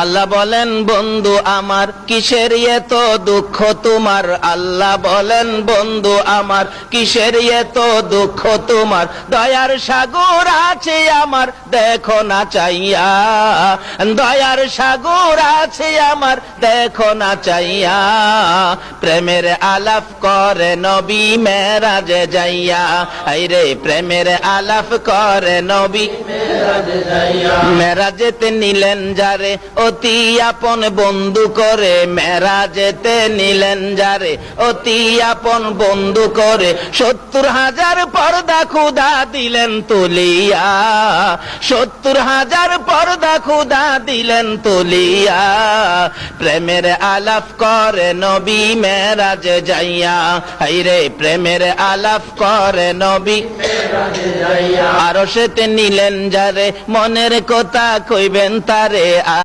আল্লাহ বলেন বন্ধু আমার কিসের এত দুঃখ তোমার, আল্লাহ বলেন বন্ধু আমার কিসের এত দুঃখ তোমার, দয়ার সাগর আছে আমার দেখো না চাইয়া, দয়ার সাগর আছে আমার দেখো না চাইয়া, প্রেমের আলাপ করে নবী মেরাজে যাইয়া, আইরে প্রেমের আলাপ করে নবী মেরাজেতে নিলেন যারে অতি আপন বন্ধু করে, মেরাজেতে নিলেন যারে অতি আপন বন্ধু করে, 70,000 পর্দা খুদা দিলেন তুলিয়া, 70,000 পর্দা খুদা দিলেন তুলিয়া, প্রেমের আলাপ করে নবী মেরাজে যাইয়া, হাইরে প্রেমের আলাপ করে নবী আরশেতে নিলেন যারে মনের কথা কইবেন তারে।